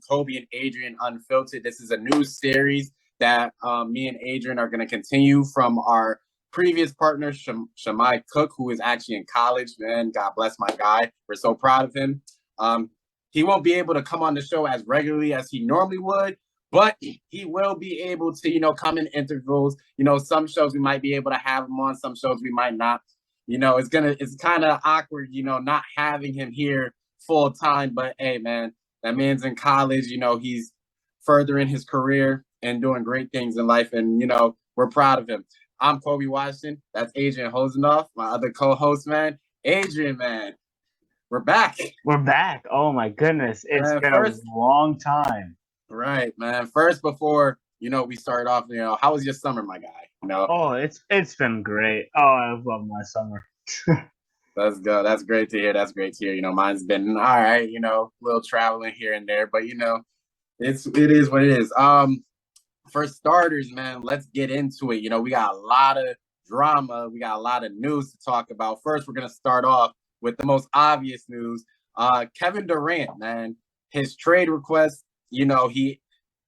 Kobe and Adrian Unfiltered. This is a new series that me and Adrian are going to continue from our previous partner, Shamai Cook, who is actually in college. Man, God bless my guy. We're so proud of him. He won't be able to come on the show as regularly as he normally would, but he will be able to, come in intervals. Some shows we might be able to have him on, some shows we might not. It's kind of awkward, not having him here full time. But hey, man, that man's in college. He's furthering his career and doing great things in life. And, we're proud of him. I'm Kobe Washington. That's Adrian Hosenoff, my other co-host, man. Adrian, man, we're back. We're back. Oh, my goodness. It's been a long time. Right, man. First, before, we start off, how was your summer, my guy? Oh, it's been great. Oh, I love my summer. Let's go. That's great to hear. Mine's been all right, a little traveling here and there, but it is what it is. For starters, man, let's get into it. We got a lot of drama. We got a lot of news to talk about. First, we're going to start off with the most obvious news. Kevin Durant, man, his trade request, he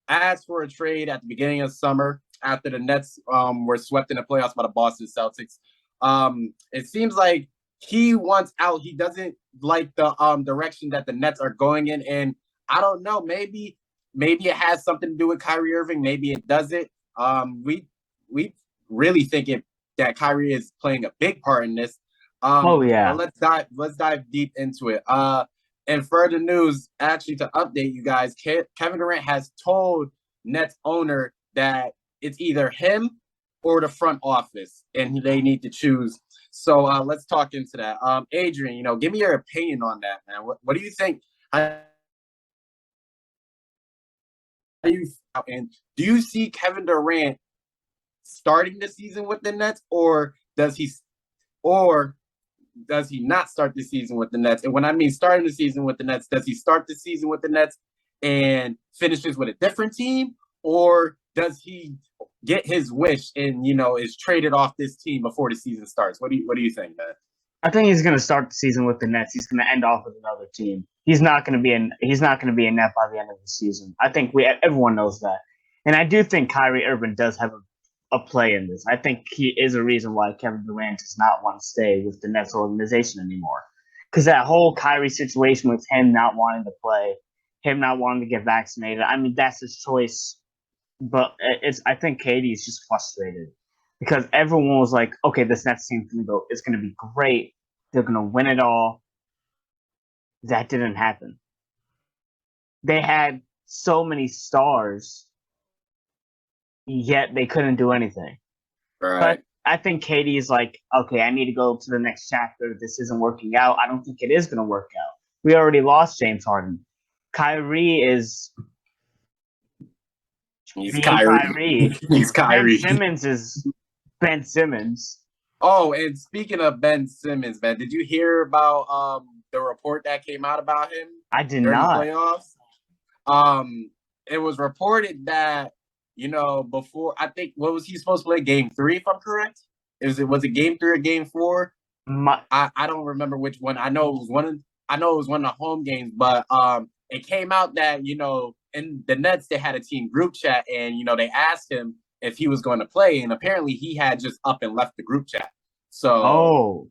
asked for a trade at the beginning of summer after the Nets were swept in the playoffs by the Boston Celtics. It seems like he wants out. He doesn't like the direction that the Nets are going in. And I don't know, maybe it has something to do with Kyrie Irving. Maybe it doesn't. We really think that Kyrie is playing a big part in this. Yeah. Let's dive deep into it. And further news, actually, to update you guys, Kevin Durant has told Nets owner that it's either him or the front office, and they need to choose. So let's talk into that. Adrian, give me your opinion on that, man. What do you think? And do you see Kevin Durant starting the season with the Nets, or does he not start the season with the Nets? And when I mean starting the season with the Nets, does he start the season with the Nets and finishes with a different team, or does he get his wish and is traded off this team before the season starts? What do you think, man? I think he's going to start the season with the Nets. He's going to end off with another team. He's not going to be a Net by the end of the season. I think everyone knows that. And I do think Kyrie Irving does have a play in this. I think he is a reason why Kevin Durant does not want to stay with the Nets organization anymore. Because that whole Kyrie situation with him not wanting to play, him not wanting to get vaccinated, I mean, that's his choice. But I think KD is just frustrated because everyone was like, okay, this Nets team it's going to be great. They're going to win it all. That didn't happen. They had so many stars, yet they couldn't do anything. Right. But I think KD is like, okay, I need to go to the next chapter. This isn't working out. I don't think it is going to work out. We already lost James Harden. Kyrie is... He's Kyrie. He's Kyrie. Ben Simmons is Ben Simmons. Oh, and speaking of Ben Simmons, man, did you hear about the report that came out about him? I did not. During the playoffs. It was reported that before, I think, what was he supposed to play? Game 3, if I'm correct. Was it Game 3 or Game 4? I don't remember which one. I know it was one of the home games, but it came out that in the Nets, they had a team group chat, and they asked him if he was going to play, and apparently he had just up and left the group chat. So,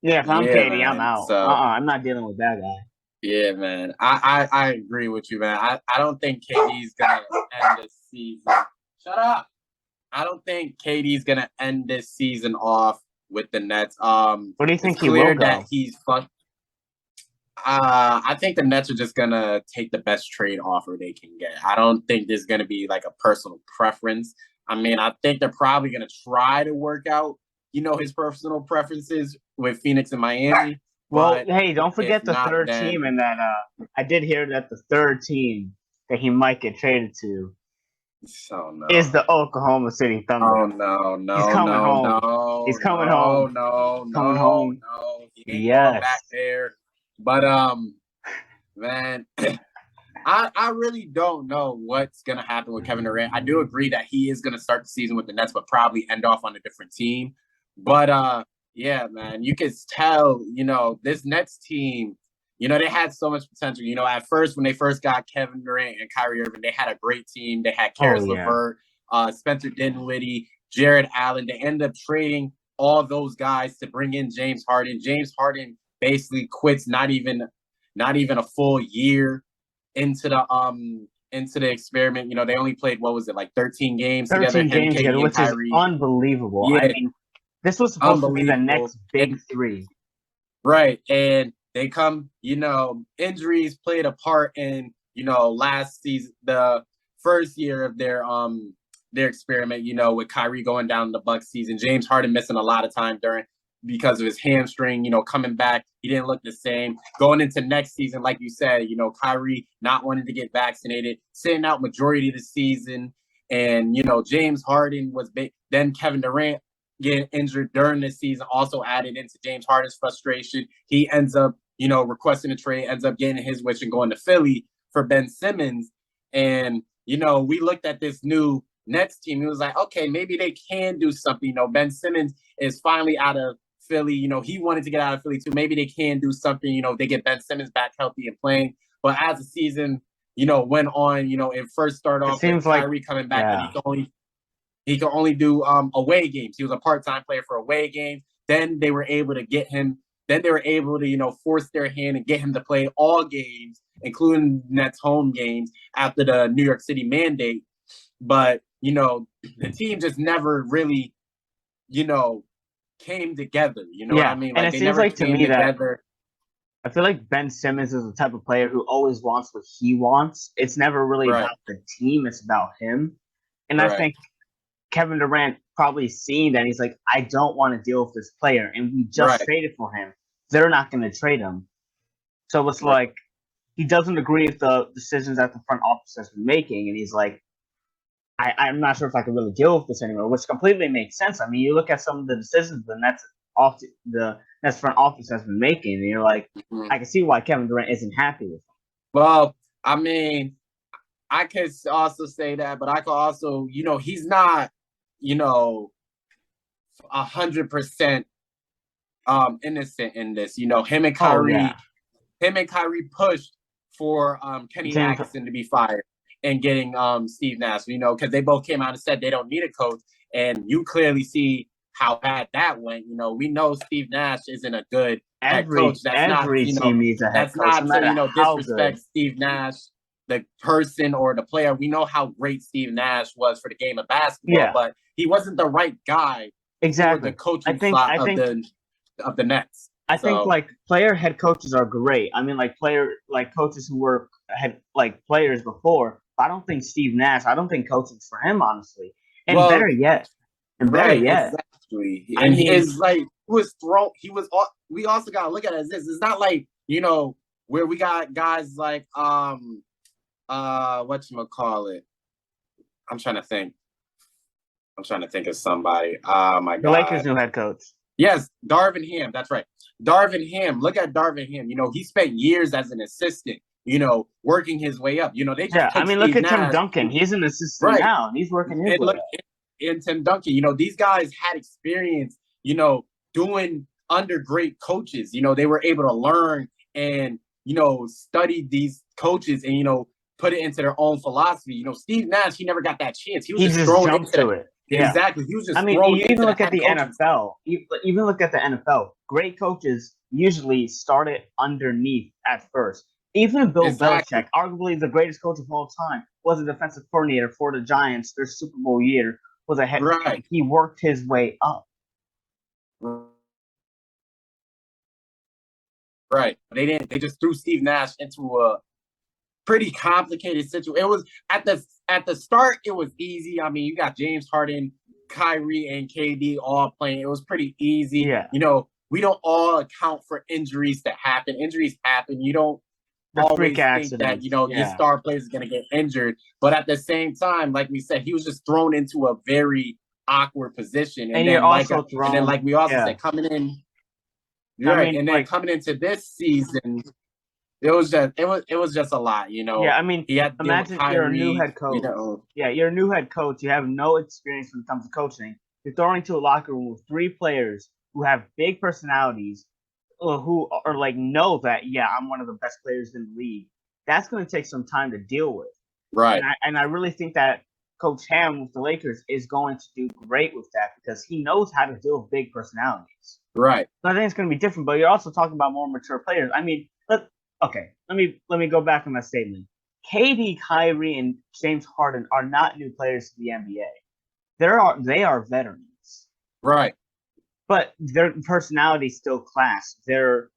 if I'm KD, I'm out. So, I'm not dealing with that guy. Yeah, man, I agree with you, man. I don't think KD's gonna end this season. Shut up. I don't think KD's gonna end this season off with the Nets. What do you think he will go? That he's fun. I think the Nets are just gonna take the best trade offer they can get. I don't think there's gonna be like a personal preference. I mean, I think they're probably gonna try to work out, his personal preferences with Phoenix and Miami. Well, hey, don't forget the third team, and that I did hear that the third team that he might get traded to is the Oklahoma City Thunder. Oh no! He's coming home. No, he's coming home. Coming home. He ain't going back there. But man, I really don't know what's gonna happen with Kevin Durant. I do agree that he is gonna start the season with the Nets, but probably end off on a different team. But yeah, man, you can tell, this Nets team You know, they had so much potential. You know, at first when they first got Kevin Durant and Kyrie Irving, they had a great team. They had Oh Karis yeah. LeVert, Spencer Dinwiddie, Jared Allen. They ended up trading all those guys to bring in James Harden. James Harden basically quits not even a full year into the experiment. You know, they only played what was it, like 13 games together, 13 him, games together, KD, and which is Kyrie. unbelievable. I Yeah, mean, this was supposed to be the unbelievable. next big three. Right. And they come, injuries played a part in, last season, the first year of their experiment, with Kyrie going down the Bucks season, James Harden missing a lot of time because of his hamstring, coming back. He didn't look the same. Going into next season, like you said, Kyrie not wanting to get vaccinated, sitting out majority of the season. And, James Harden was big. Then Kevin Durant getting injured during this season also added into James Harden's frustration. He ends up, requesting a trade, ends up getting his wish and going to Philly for Ben Simmons. And, we looked at this new Nets team. It was like, okay, maybe they can do something. Ben Simmons is finally out of Philly. He wanted to get out of Philly too. Maybe they can do something. They get Ben Simmons back healthy and playing. But as the season, went on, it first started It off with seems like Kyrie coming back, and yeah. he could only do away games. He was a part-time player for away games. Then they were able to get him. Then they were able to, force their hand and get him to play all games, including Nets home games after the New York City mandate. But, the team just never really, came together. You know what I Yeah. mean? And Like it they seems never like to came me that together. I feel like Ben Simmons is the type of player who always wants what he wants. It's never really Right. about the team, it's about him. And I Right. think Kevin Durant probably seeing that he's like, I don't want to deal with this player, and we just Right. traded for him. They're not going to trade him. So it's Right. like he doesn't agree with the decisions that the front office has been making, and he's like, I'm not sure if I can really deal with this anymore, which completely makes sense. I mean, you look at some of the decisions the Nets front office has been making, and you're like, Mhm. I can see why Kevin Durant isn't happy with him. Well, I mean, I could also say that, but I could also, he's not, 100% innocent in this. Him and Oh Kyrie, yeah, pushed for Kenny James. Atkinson to be fired and getting Steve Nash. Because they both came out and said they don't need a coach, and you clearly see how bad that went. We know Steve Nash isn't a good head coach. Every team needs a head That's coach, no not to matter how good. disrespect Steve Nash, the person or the player. We know how great Steve Nash was for the game of basketball, but he wasn't the right guy for the Exactly. coaching I slot think of the Nets. I think like player head coaches are great. I mean, like coaches who were head like players before. But I don't think Steve Nash. I don't think coaching's for him, honestly. And Well, better yet, exactly. I And mean, it's like he was thrown. He was. We also got to look at it as this. It's not like where we got guys like whatchamacallit. I'm trying to think. I'm trying to think of somebody. Oh my the god. Lakers' new head coach. Yes, Darvin Ham. That's right. Darvin Ham. Look at Darvin Ham. He spent years as an assistant. Working his way up. They just I took mean, Steve look at Tim Nash, Duncan. He's an assistant now, and he's working his and way look, up. and Tim Duncan. These guys had experience. Doing under great coaches. They were able to learn and study these coaches and put it into their own philosophy. Steve Nash, he never got that chance. He was just thrown jumped into it. Yeah. Exactly. He was just I mean, thrown you into even look at the coaching. NFL. Even look at the NFL. Great coaches usually started underneath at first. Even Bill Belichick, arguably the greatest coach of all time, was a defensive coordinator for the Giants. Their Super Bowl year was a head. Right. He worked his way up. Right. They just threw Steve Nash into a pretty complicated situation. It was at the start, it was easy. I mean, you got James Harden, Kyrie, and KD all playing. It was pretty easy. Yeah. We don't all account for injuries that happen. Injuries happen. You don't always think that, your star player is going to get injured. But at the same time, like we said, he was just thrown into a very awkward position. And then, like we also said, coming in, coming into this season, it was just a lot, Yeah, I mean, imagine you're a new head coach. Yeah, you're a new head coach. You have no experience when it comes to coaching. You're throwing into a locker room with 3 players who have big personalities, who are like know that I'm one of the best players in the league. That's going to take some time to deal with. Right. And I really think that Coach Ham with the Lakers is going to do great with that because he knows how to deal with big personalities. Right. So I think it's going to be different. But you're also talking about more mature players. I mean, let me go back on that statement. KD, Kyrie, and James Harden are not new players to the NBA. They are veterans. Right. But their personality still clash. Their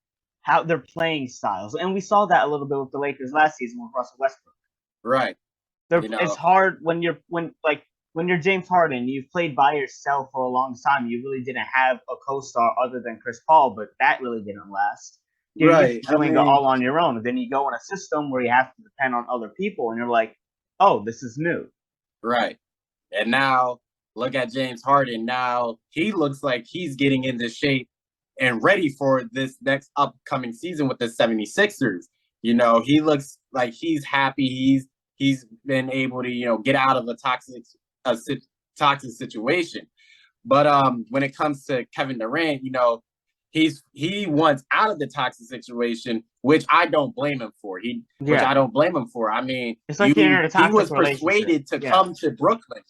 playing styles, and we saw that a little bit with the Lakers last season with Russell Westbrook. Right. It's hard when you're James Harden. You've played by yourself for a long time. You really didn't have a co-star other than Chris Paul, but that really didn't last. You're right. doing it all on your own. Then you go in a system where you have to depend on other people, and you're like, oh, this is new. Right. And now look at James Harden. Now he looks like he's getting into shape and ready for this next upcoming season with the 76ers. You know, he looks like he's happy. He's been able to, get out of a toxic situation. But when it comes to Kevin Durant, he wants out of the toxic situation, which I don't blame him for. Which I don't blame him for. I mean, it's like he was persuaded to come to Brooklyn.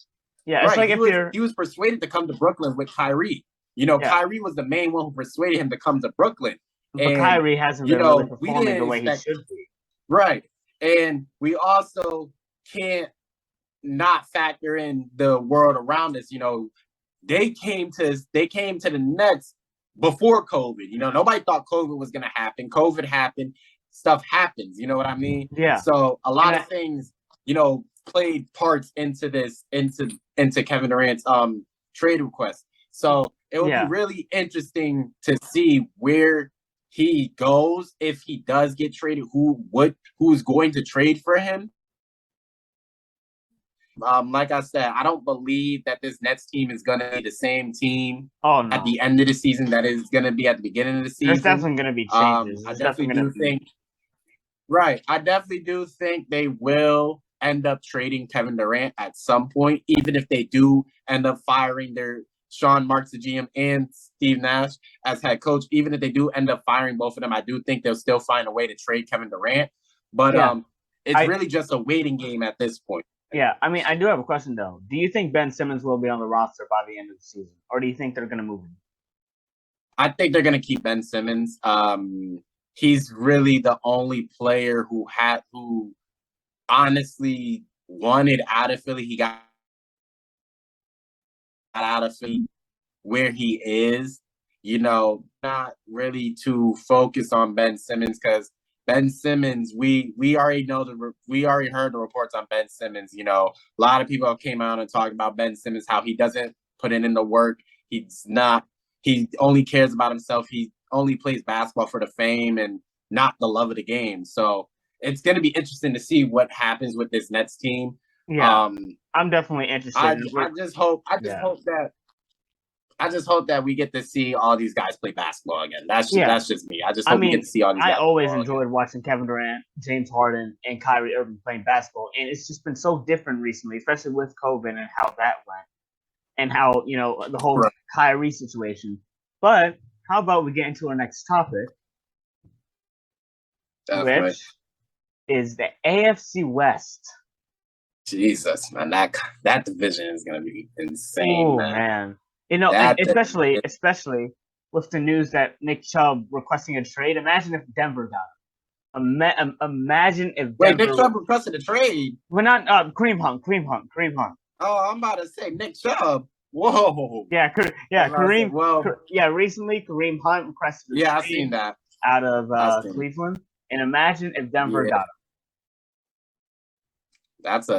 Yeah, it's right. Like he was persuaded to come to Brooklyn with Kyrie. Kyrie was the main one who persuaded him to come to Brooklyn. But Kyrie hasn't been really performing the way he should be. Right. And we also can't not factor in the world around us. They came to the Nets before COVID. Nobody thought COVID was going to happen. COVID happened. Stuff happens. You know what I mean? Yeah. So a lot of things, played parts into Kevin Durant's trade request. So it would be really interesting to see where he goes if he does get traded. Who's going to trade for him? Like I said, I don't believe that this Nets team is going to be the same team at the end of the season that is going to be at the beginning of the season. There's definitely going to be changes. I definitely do think. Right, I definitely do think they will end up trading Kevin Durant at some point, even if they do end up firing their Sean Marks, the GM, and Steve Nash as head coach. Even if they do end up firing both of them, I do think they'll still find a way to trade Kevin Durant. But it's really just a waiting game at this point. Yeah, I mean, I do have a question, though. Do you think Ben Simmons will be on the roster by the end of the season? Or do you think they're going to move him? I think they're going to keep Ben Simmons. He's really the only player who honestly wanted out of Philly. He got out of Philly where he is. Not really too focused on Ben Simmons because Ben Simmons, we already we already heard the reports on Ben Simmons. A lot of people came out and talked about Ben Simmons, how he doesn't put in the work. He only cares about himself. He only plays basketball for the fame and not the love of the game. So it's going to be interesting to see what happens with this Nets team. Yeah, I'm definitely interested. I just hope that we get to see all these guys play basketball again. That's just me. I just hope we get to see all these guys. I always enjoyed watching Kevin Durant, James Harden, and Kyrie Irving playing basketball, and it's just been so different recently, especially with COVID and how that went, and how the whole Kyrie situation. But how about we get into our next topic, which is the AFC West. Jesus, man, that division is gonna be insane, man. Especially with the news that Nick Chubb requesting a trade. Imagine if Denver got him. Imagine if Nick Chubb requested a trade. We're not Kareem Hunt. Oh, I'm about to say Nick Chubb. Whoa. Yeah, Kareem. Recently Kareem Hunt requested a trade. I've seen that out of Cleveland. And imagine if Denver got him. That's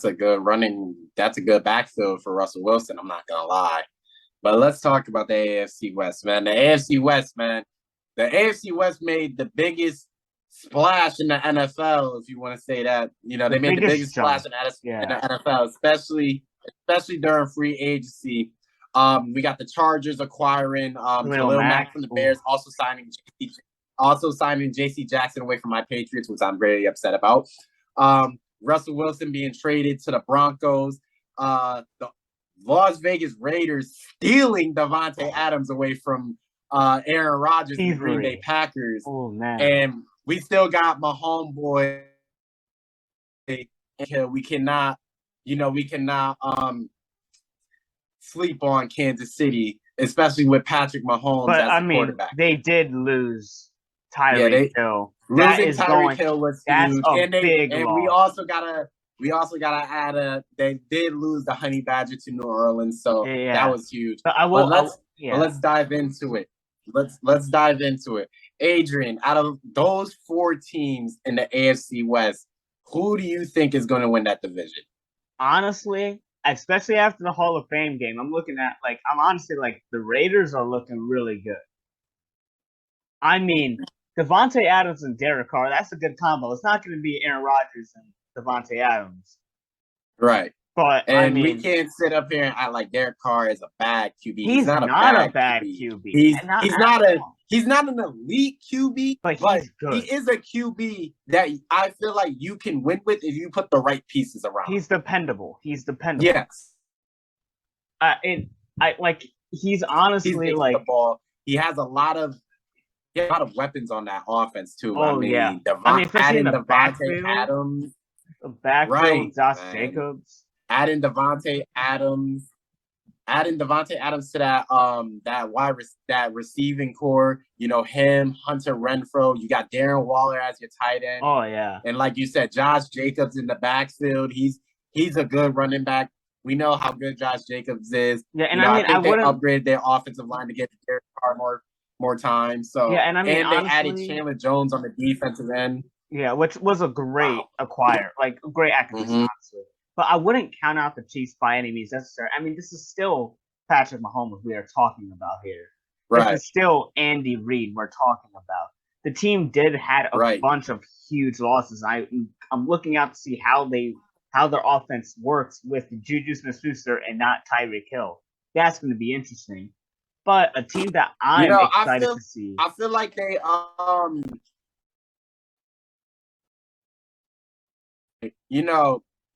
a good backfield for Russell Wilson. I'm not gonna lie, but let's talk about the AFC West, man. The AFC West made the biggest splash in the NFL, if you want to say that. They made the biggest splash in the NFL, especially during free agency. We got the Chargers acquiring Khalil Mack from the Bears, also signing J.C. Jackson away from my Patriots, which I'm very upset about. Russell Wilson being traded to the Broncos. The Las Vegas Raiders stealing Davante Adams away from Aaron Rodgers and the Green Bay Thievery. Packers, Oh man. and we still got my homeboy. We cannot, we cannot sleep on Kansas City, especially with Patrick Mahomes But as I the mean, quarterback. they did lose Yeah, Tyreek they Hill. That losing is Tyreek going. Hill was That's huge, a and big we loss. also gotta add they did lose the Honey Badger to New Orleans, so that Yeah. was huge. But I will. But let's dive into it. Let's dive into it. Adrian, out of those four teams in the AFC West, who do you think is going to win that division? Honestly, especially after the Hall of Fame game, I'm honestly like the Raiders are looking really good. I mean, Devontae Adams and Derek Carr, that's a good combo. It's not going to be Aaron Rodgers and Devontae Adams. Right. But I And we mean, can't sit up here and act like Derek Carr is a bad QB. he's Not a not a bad bad QB. QB. He's not an elite QB, but but he's good. he is a QB that I feel like you can win with if you put the right pieces around. He's dependable. Yes. He's honestly he's like the ball. He has a lot of weapons on that offense too. Oh yeah. Especially adding in the Devontae backfield. Adams. The backfield, Right, Josh man. Jacobs. Adding Devontae Adams to that receiving core, him, Hunter Renfrow, you got Darren Waller as your tight end. Oh yeah. And like you said, Josh Jacobs in the backfield, he's a good running back. We know how good Josh Jacobs is. Yeah, and I think they wouldn't upgraded their offensive line to get Derek Carr more time. So yeah, and they honestly, added Chandler Jones on the defensive end. Yeah, which was a great acquire, like a great acquisition, honestly. But I wouldn't count out the Chiefs by any means necessary. I mean, this is still Patrick Mahomes we are talking about here. Right. This is still Andy Reid we're talking about. The team did had a bunch of huge losses. I'm looking out to see how their offense works with Juju Smith-Schuster and not Tyreek Hill. That's going to be interesting. But a team that I'm excited to see. I feel like they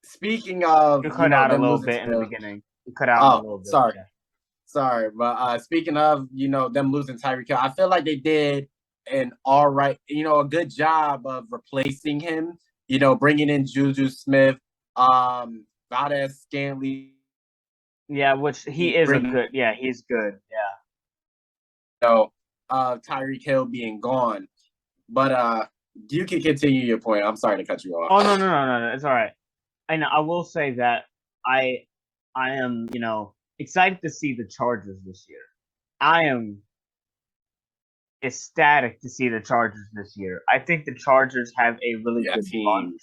speaking of, you cut out a little bit in the beginning. You cut out a little bit. Sorry. Yeah. Sorry, but speaking of, them losing Tyreek Hill, I feel like they did an all right, a good job of replacing him. Bringing in Juju Smith, Valdez Scantling. Yeah, which he's good. Yeah. Tyreek Hill being gone, but you can continue your point. I'm sorry to cut you off. Oh no, it's all right. And I will say that I am, excited to see the Chargers this year. I am ecstatic to see the Chargers this year. I think the Chargers have a really good team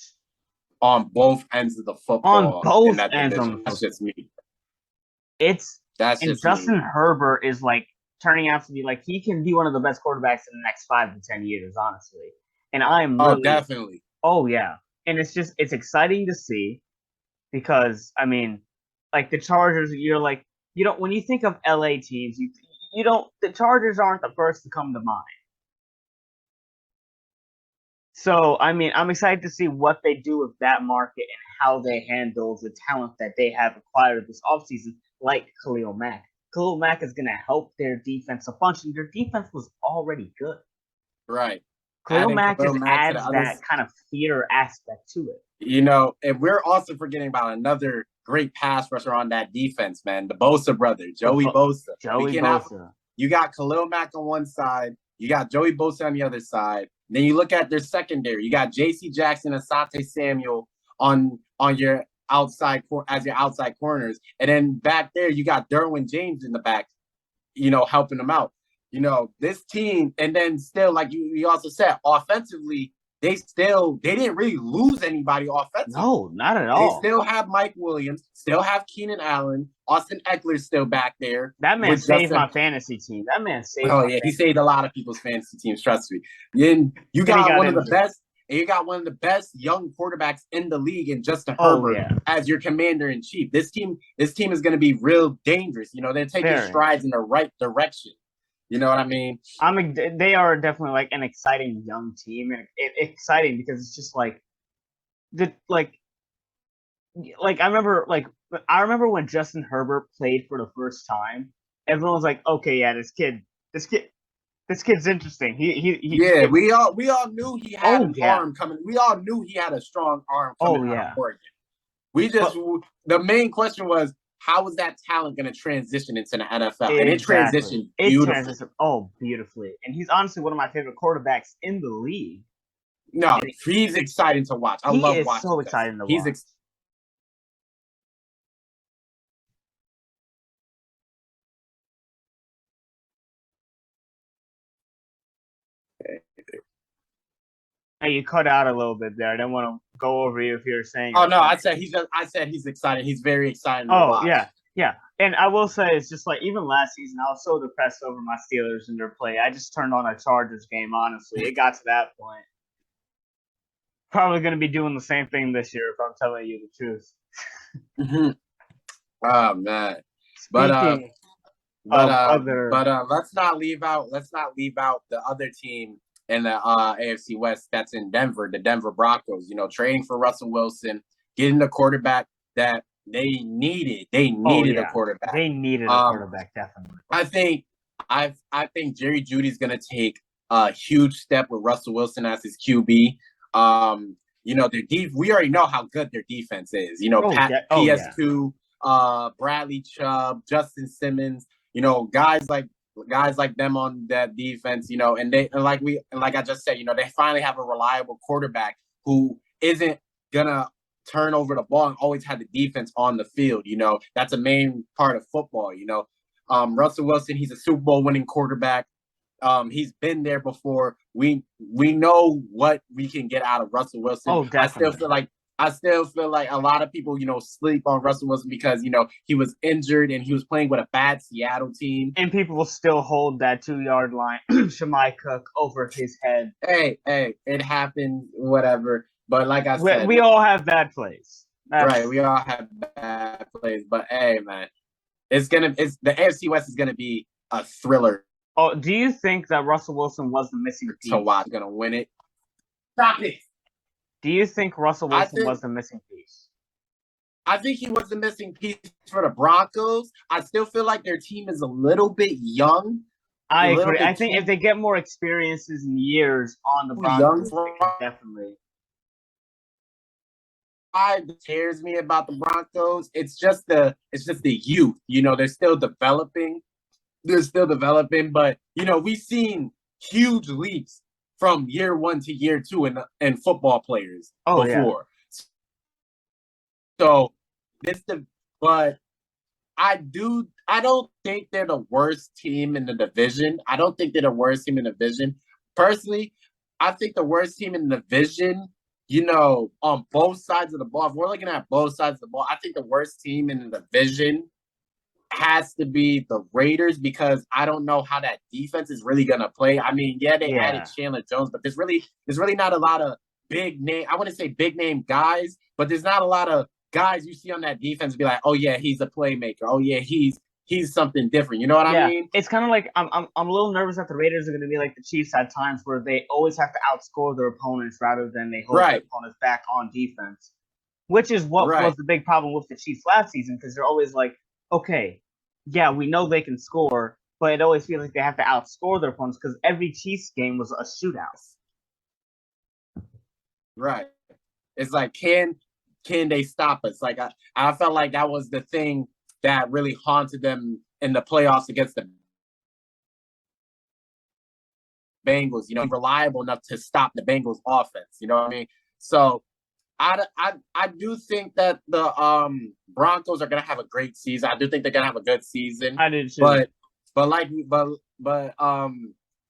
on both ends of the football. On both ends of the football. That's just me. Justin Herbert is turning out to be he can be one of the best quarterbacks in the next 5 to 10 years, honestly. And I'm really, definitely. Oh yeah. And it's exciting to see because the Chargers, when you think of LA teams, the Chargers aren't the first to come to mind. So I'm excited to see what they do with that market and how they handle the talent that they have acquired this offseason, like Khalil Mack. Khalil Mack is gonna help their defense function. Their defense was already good. Right. Khalil Mack just adds that kind of theater aspect to it. And we're also forgetting about another great pass rusher on that defense, man. The Bosa brother, Joey Bosa. You got Khalil Mack on one side. You got Joey Bosa on the other side. Then you look at their secondary. You got J.C. Jackson and Asante Samuel on your outside corners. And then back there, you got Derwin James in the back, helping them out. This team, and then still, like you also said, offensively, they didn't really lose anybody offensively. No, not at all. They still have Mike Williams, still have Keenan Allen, Austin Eckler's still back there. That man saved my fantasy team. That man saved. Oh yeah, he saved a lot of people's fantasy teams. Trust me. And you got one of the best. And you got one of the best young quarterbacks in the league in Justin Herbert as your commander in chief. This team is going to be real dangerous. They're taking strides in the right direction. You know what I mean? They are definitely an exciting young team, and exciting because it's just I remember when Justin Herbert played for the first time. Everyone was like, "Okay, yeah, this kid, This kid's interesting. Yeah, we all knew he had an yeah. arm coming. We all knew he had a strong arm coming out of Oregon. We just the main question was how was that talent going to transition into the NFL? And it transitioned beautifully. Beautifully. And he's honestly one of my favorite quarterbacks in the league. No, he's exciting to watch. I love watching. He is so exciting to watch. Hey, you cut out a little bit there. I didn't want to go over you if you were saying. Oh no, I said he's exciting. He's very exciting to watch. Yeah. And I will say it's just like even last season, I was so depressed over my Steelers and their play. I just turned on a Chargers game. Honestly, it got to that point. Probably going to be doing the same thing this year if I'm telling you the truth. Oh man, but let's not leave out the other team in the AFC West that's in Denver, the Denver Broncos. You know, trading for Russell Wilson, getting the quarterback that they needed. They needed a quarterback. They needed a quarterback, definitely. I think Jerry Jeudy's going to take a huge step with Russell Wilson as his QB. You know, we already know how good their defense is. You know, PS2, Bradley Chubb, Justin Simmons. You know, guys like them on that defense. You know, and like I just said, you know, they finally have a reliable quarterback who isn't gonna turn over the ball and always have the defense on the field. You know, that's a main part of football. You know, Russell Wilson, he's a Super Bowl winning quarterback. He's been there before. We know what we can get out of Russell Wilson. Oh, definitely. I still feel like a lot of people, you know, sleep on Russell Wilson because, you know, he was injured and he was playing with a bad Seattle team. And people will still hold that 2-yard line, Shamai Cook, over his head. Hey, it happened, whatever. But like I said, we all have bad plays. Right, we all have bad plays. But hey, man, the AFC West is gonna be a thriller. Oh, do you think that Russell Wilson was the missing piece? To watch, gonna win it. Stop it. Do you think Russell Wilson was the missing piece? I think he was the missing piece for the Broncos. I still feel like their team is a little bit young. I agree. I think if they get more experiences and years on the Broncos, definitely. What scares me about the Broncos, it's just the youth. You know, they're still developing. But you know, we've seen huge leaps from year 1 to year 2 in football players before. Yeah. So but I don't think they're the worst team in the division. Personally, I think the worst team in the division, you know, on both sides of the ball. If we're looking at both sides of the ball, I think the worst team in the division has to be the Raiders because I don't know how that defense is really gonna play. I mean, they added Chandler Jones, but there's really not a lot of big name. I wouldn't say big name guys, but there's not a lot of guys you see on that defense be like, oh yeah, he's a playmaker. Oh yeah, he's something different. You know what I mean? It's kind of like I'm a little nervous that the Raiders are going to be like the Chiefs at times, where they always have to outscore their opponents rather than they hold their opponents back on defense, which is what was the big problem with the Chiefs last season because they're always like, okay, yeah, we know they can score, but it always feels like they have to outscore their opponents because every Chiefs game was a shootout. Right. It's like, can they stop us? Like I felt like that was the thing that really haunted them in the playoffs against the Bengals. You know, reliable enough to stop the Bengals offense. You know what I mean? So I do think that the Broncos are gonna have a great season. I do think they're gonna have a good season. I do too. But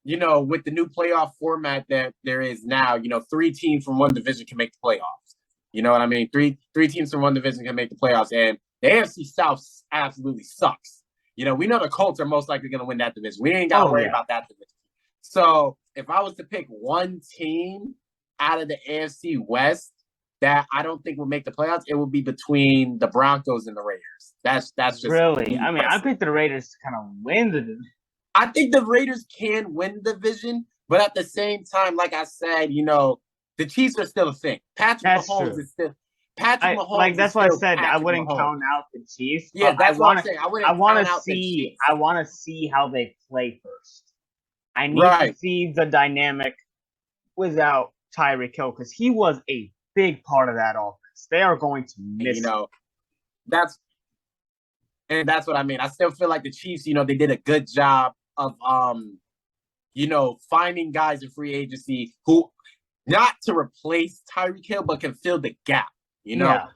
you know, with the new playoff format that there is now, you know, 3 teams from one division can make the playoffs. You know what I mean? Three teams from one division can make the playoffs, and the AFC South absolutely sucks. You know, we know the Colts are most likely going to win that division. We ain't got to worry about that division. So if I was to pick one team out of the AFC West that I don't think will make the playoffs, it would be between the Broncos and the Raiders. That's just really. I mean, I picked the Raiders to kind of win the division. I think the Raiders can win the division, but at the same time, like I said, you know, the Chiefs are still a thing. Patrick Mahomes is still. Patrick Mahomes. Like that's why I said I wouldn't count out the Chiefs. Yeah, that's what I'm saying. I want to see how they play first. I need to Right. see the dynamic without Tyreek Hill because he was a big part of that offense. They are going to And, miss him. that's that's what I mean. I still feel like the Chiefs, they did a good job of finding guys in free agency who not to replace Tyreek Hill, but can fill the gap. Yeah.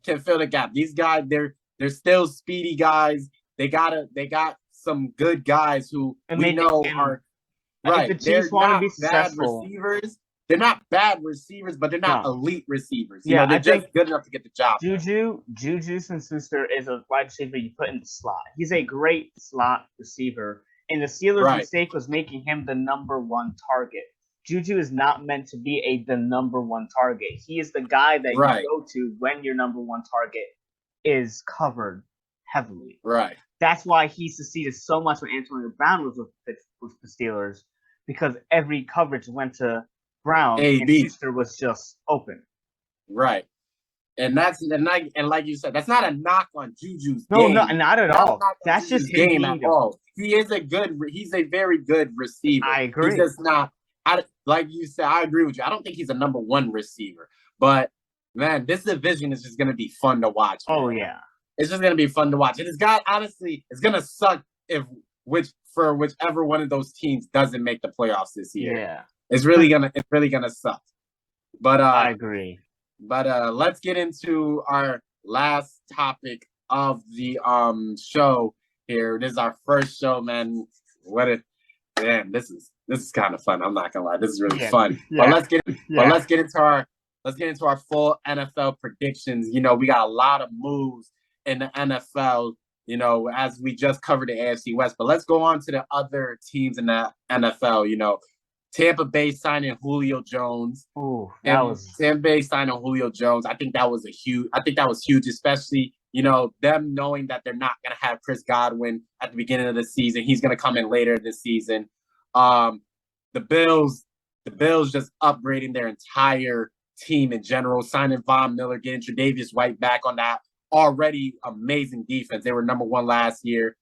Can fill the gap. These guys, they're still speedy guys. They got some good guys who we know are right. If the They're Chiefs want to not be bad successful, receivers. They're not bad receivers, but they're not no. elite receivers. Yeah, they're I just think good enough to get the job. Juju Smith-Schuster is a wide receiver you put in the slot. He's a great slot receiver, and the Steelers' mistake was making him the number one target. Juju is not meant to be the number one target. He is the guy that you go to when your number one target is covered heavily. Right. That's why he succeeded so much when Antonio Brown was with the Steelers, because every coverage went to Brown and Schuster was just open. Right. And like you said, that's not a knock on Juju's game. No, not at all. That's just his game at all. He's a very good receiver. I agree. He's just not, like you said, I agree with you. I don't think he's a number one receiver. But, man, this division is just going to be fun to watch. Man. Oh, yeah. It's just going to be fun to watch. And honestly, it's going to suck for whichever one of those teams doesn't make the playoffs this year. Yeah. It's really gonna suck. But I agree. But let's get into our last topic of the show here. This is our first show, man. This is kind of fun. I'm not gonna lie. This is really fun. Yeah. But let's get into our full NFL predictions. We got a lot of moves in the NFL, as we just covered the AFC West. But let's go on to the other teams in the NFL, Tampa Bay signing Julio Jones. Tampa Bay signing Julio Jones. I think that was huge, especially, them knowing that they're not going to have Chris Godwin at the beginning of the season. He's going to come in later this season. The Bills just upgrading their entire team in general, signing Von Miller, getting Tre'Davious White back on that already amazing defense. They were number one last year.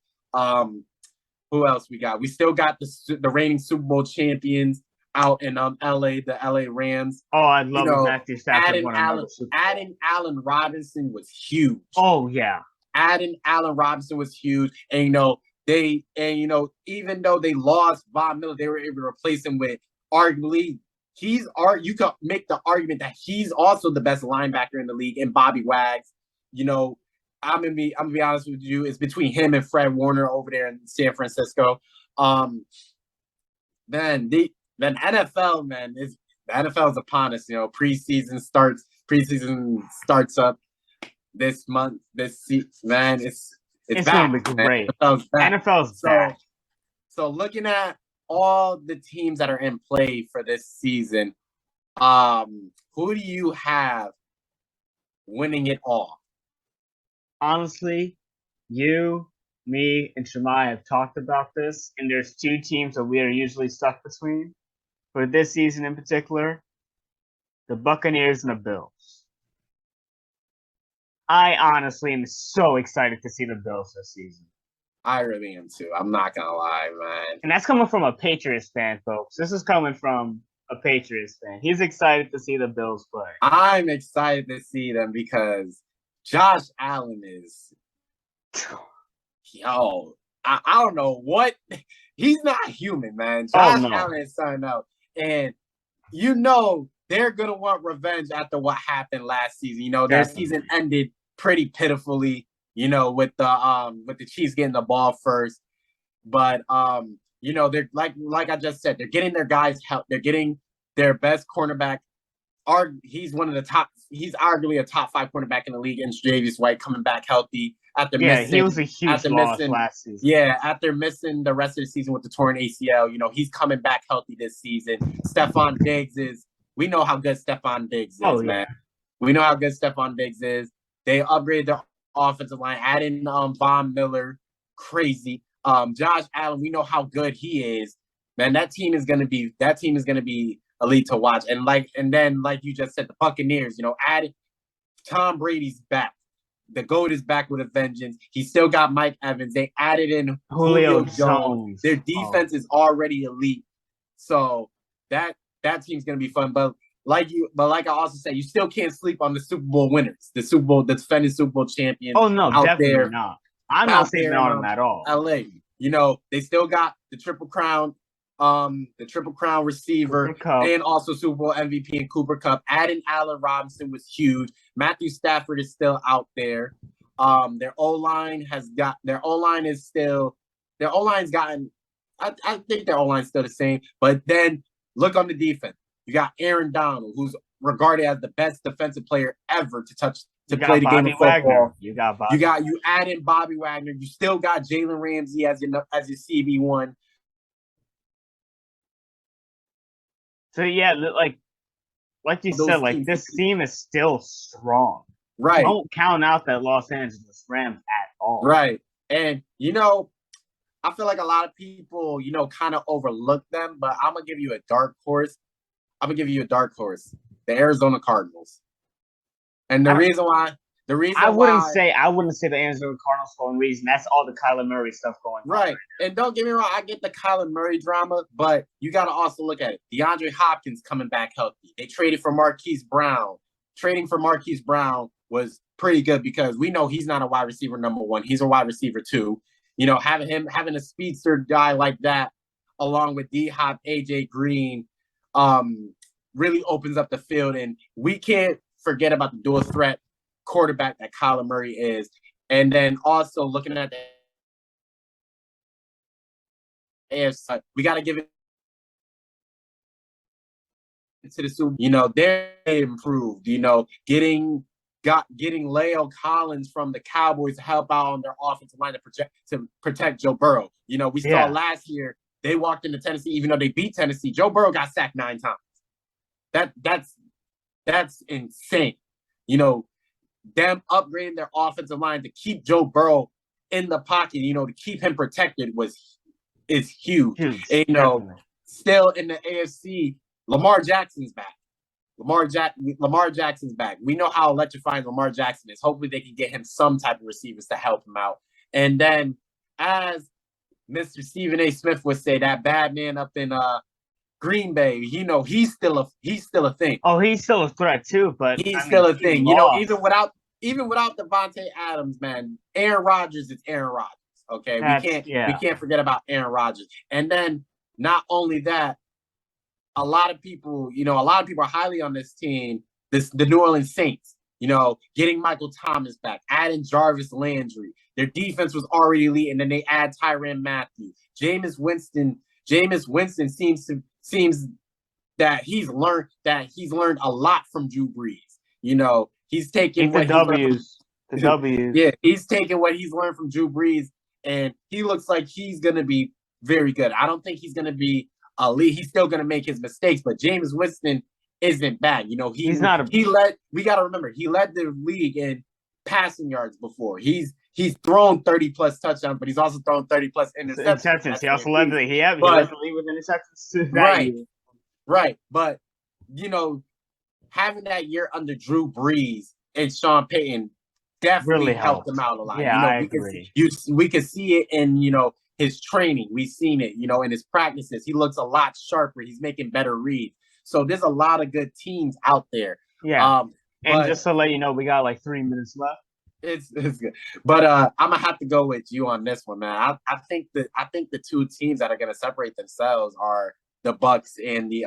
Who else we got? We still got the reigning Super Bowl champions out in LA, the LA Rams. Oh, I love Matthew Stafford. Adding Allen Robinson was huge. Oh yeah. Adding Allen Robinson was huge. And even though they lost Von Miller, they were able to replace him with arguably you could make the argument that he's also the best linebacker in the league in Bobby Wags. I'm gonna be honest with you. It's between him and Fred Warner over there in San Francisco. The NFL, man, the NFL is upon us. Preseason starts up this month. This season, man, it's back. Gonna be great. NFL's back. So looking at all the teams that are in play for this season, who do you have winning it all? Honestly, you, me, and Shemai have talked about this, and there's two teams that we are usually stuck between. For this season in particular, the Buccaneers and the Bills. I honestly am so excited to see the Bills this season. I really am too. I'm not gonna lie, man. And that's coming from a Patriots fan, folks. This is coming from a Patriots fan. He's excited to see the Bills play. I'm excited to see them because Josh Allen is, I don't know what. He's not human, man. Josh Allen is something else. And they're gonna want revenge after what happened last season. Their season ended pretty pitifully, with the Chiefs getting the ball first. But they're like I just said, they're getting their guys help. They're getting their best cornerback. He's arguably a top 5 cornerback in the league, and Tre'Davious White coming back healthy after missing. He was a huge loss last season. Yeah, after missing the rest of the season with the torn ACL, he's coming back healthy this season. Stephon Diggs we know how good Stephon Diggs is, man. We know how good Stephon Diggs is. They upgraded their offensive line, adding Von Miller, crazy. Josh Allen, we know how good he is. Man, that team is gonna be elite to watch. And then like you just said, the Buccaneers, added Tom Brady's back. the GOAT is back with a vengeance. He still got Mike Evans. They added in Julio Jones. Jones. Their defense is already elite. So that team's gonna be fun. But like I also said, you still can't sleep on the Super Bowl winners, the defending Super Bowl champions. Oh no, out definitely there, not. I'm not sleeping on them at all. LA. They still got the Triple Crown receiver and also Super Bowl MVP in Cooper Kupp. Adding Allen Robinson was huge. Matthew Stafford is still out there. Their O-line gotten, I think their O-line's still the same. But then look on the defense. You got Aaron Donald, who's regarded as the best defensive player ever to play the game of football. You add in Bobby Wagner. You still got Jalen Ramsey as your CB1. So yeah, like you said, like this team is still strong. Right. Don't count out that Los Angeles Rams at all. Right. And I feel like a lot of people, kind of overlook them, but I'm gonna give you a dark horse. The Arizona Cardinals. And the reason why I wouldn't say the Arizona Cardinals for one reason. That's all the Kyler Murray stuff going on. Right. And don't get me wrong, I get the Kyler Murray drama, but you got to also look at it. DeAndre Hopkins coming back healthy. They traded for Marquise Brown. Trading for Marquise Brown was pretty good because we know he's not a wide receiver number one. He's a wide receiver two. Having a speedster guy like that, along with D-Hop, AJ Green, really opens up the field. And we can't forget about the dual threat quarterback that Kyler Murray is. And then also looking at the AFC, we got to give it to the Super. They're improved. Getting La'el Collins from the Cowboys to help out on their offensive line to protect Joe Burrow. We saw last year they walked into Tennessee, even though they beat Tennessee. Joe Burrow got sacked 9 times. That's insane. Them upgrading their offensive line to keep Joe Burrow in the pocket, to keep him protected is huge. And, still in the AFC, Lamar Jackson's back. Lamar Jackson's back. We know how electrifying Lamar Jackson is. Hopefully they can get him some type of receivers to help him out. And then, as Mr. Stephen A. Smith would say, that bad man up in Green Bay, he's still a thing. Oh, he's still a threat too, but he's still a thing. Even without Davante Adams, man, Aaron Rodgers is Aaron Rodgers. Okay, we can't forget about Aaron Rodgers. And then not only that, a lot of people are highly on this team. The New Orleans Saints, getting Michael Thomas back, adding Jarvis Landry. Their defense was already elite, and then they add Tyrann Mathieu. Jameis Winston seems that he's learned a lot from Drew Brees. He's taking the W's. Yeah, he's taking what he's learned from Drew Brees, and he looks like he's gonna be very good. I don't think he's gonna be elite. He's still gonna make his mistakes, but Jameis Winston isn't bad. He's not. We gotta remember he led the league in passing yards before. He's thrown 30+ touchdowns, but he's also thrown 30+ interceptions. He also led the league. He led the league with interceptions. Right. But having that year under Drew Brees and Sean Payton definitely really helped him out a lot. Yeah, I agree. We can see it in his training. We've seen it, in his practices. He looks a lot sharper. He's making better reads. So there's a lot of good teams out there. Yeah. And just to let you know, we got like 3 minutes left. It's good. But I'm gonna have to go with you on this one, man. I think the two teams that are gonna separate themselves are the Bucks and the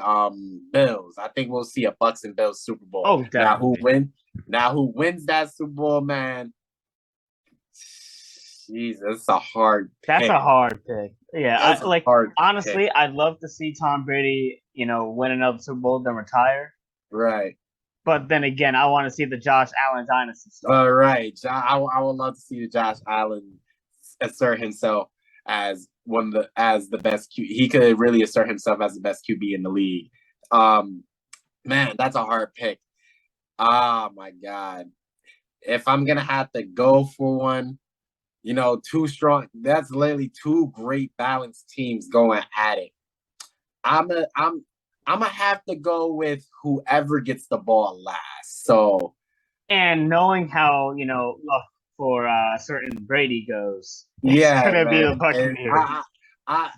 Bills. I think we'll see a Bucks and Bills Super Bowl. Oh, definitely. Who wins that Super Bowl, man? Jesus, that's a hard pick. That's a hard pick. Yeah, honestly, pick. I'd love to see Tom Brady, win another Super Bowl, then retire. Right. But then again, I want to see the Josh Allen dynasty start. Right. I would love to see the Josh Allen assert himself as the best QB. He could really assert himself as the best QB in the league. Man, that's a hard pick. Oh my God. If I'm gonna have to go for one, too strong. That's literally two great balanced teams going at it. I'm gonna have to go with whoever gets the ball last. So, and knowing how for certain Brady goes. Yeah, It's gonna be man. the Buccaneers. I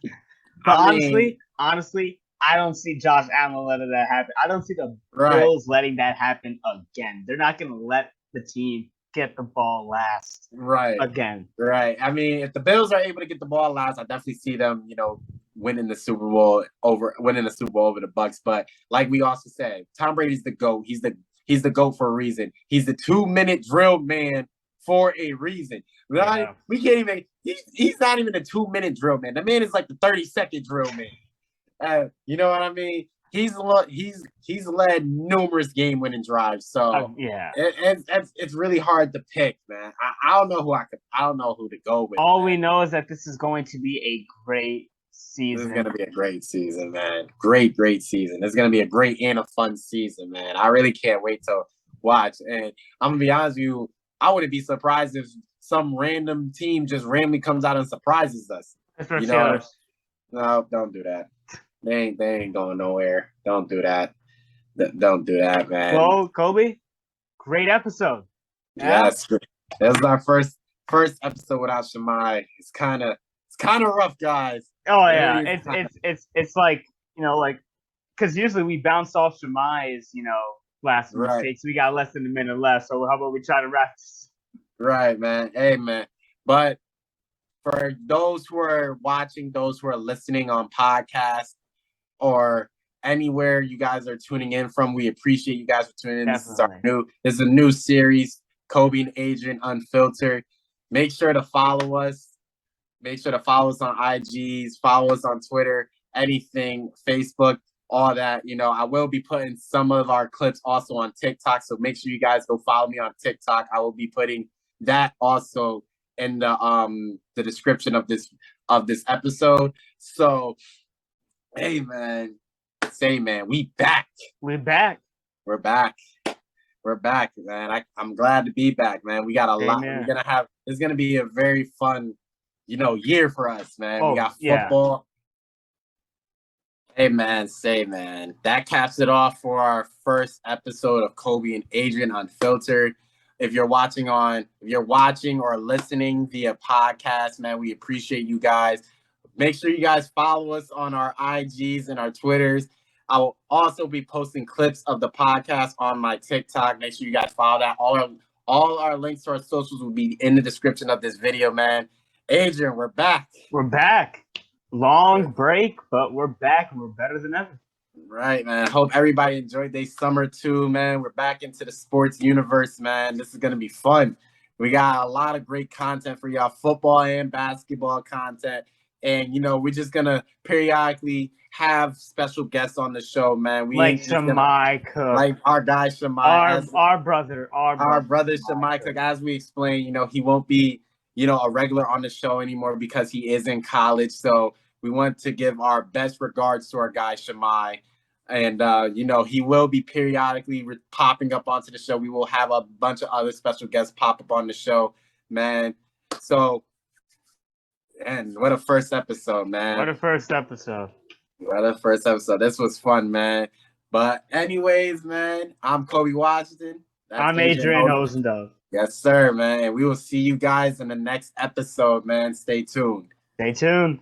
But I mean, honestly, I don't see Josh Allen letting that happen. I don't see the right, Bills letting that happen again. They're not gonna let the team get the ball last right, again. right. I mean, if the Bills are able to get the ball last, I definitely see them, winning the Super Bowl over the Bucks. But like we also said, Tom Brady's the GOAT. He's the GOAT for a reason. He's the 2-minute drill man for a reason. Yeah. We can't even. He's not even a 2-minute drill man. The man is like the 30-second drill man. You know what I mean? He's led numerous game-winning drives. So Yeah. it's really hard to pick, man. I don't know who to go with. All man. we know is that this is going to be a great season. This is gonna be a great season, man. Great season. It's gonna be a great and a fun season, man. I really can't wait to watch. And I'm gonna be honest with you, I wouldn't be surprised if some random team just randomly comes out and surprises us. You know, no, don't do that. They ain't going nowhere. Don't do that. Don't do that, man. Well, Kobe, great episode. Yes, this is our first episode without Shemai. It's kind of rough, guys. Oh yeah, it's like because usually we bounce off Shemai's last mistakes. We got less than a minute left, so how about we try to wrap this? Right, man. Hey, man. But for those who are watching, those who are listening on podcast or anywhere you guys are tuning in from, we appreciate you guys for tuning in. Definitely. This is a new series, Kobe and Adrian Unfiltered. Make sure to follow us. Make sure to follow us on IGs, follow us on Twitter, anything, Facebook, all that. I will be putting some of our clips also on TikTok, so make sure you guys go follow me on TikTok. I will be putting that also in the description of this episode. So, hey man, we back. We're back. We're back. We're back, man. I'm glad to be back, man. We got a lot. It's gonna be a very fun, year for us, man. We got football. Yeah. Hey man, that caps it off for our first episode of Kobe and Adrian Unfiltered. If you're watching or listening via podcast, man, we appreciate you guys. Make sure you guys follow us on our IGs and our Twitters. I will also be posting clips of the podcast on my TikTok. Make sure you guys follow that. All our links to our socials will be in the description of this video, man. Adrian, we're back. We're back. Long break, but we're back and we're better than ever. Right, man. Hope everybody enjoyed their summer too, man. We're back into the sports universe, man. This is going to be fun. We got a lot of great content for y'all, football and basketball content. And, we're just going to periodically have special guests on the show, man. Like Shemai Cook. Like our guy Shemai. Our brother Shemai Cook. As we explained, he won't be, a regular on the show anymore because he is in college. So we want to give our best regards to our guy Shemai. And, he will be periodically popping up onto the show. We will have a bunch of other special guests pop up on the show, man. So, and what a first episode, man. What a first episode. This was fun, man. But anyways, man, I'm Kobe Washington. I'm Adrian Hosendove. Yes, sir, man. And we will see you guys in the next episode, man. Stay tuned. Stay tuned.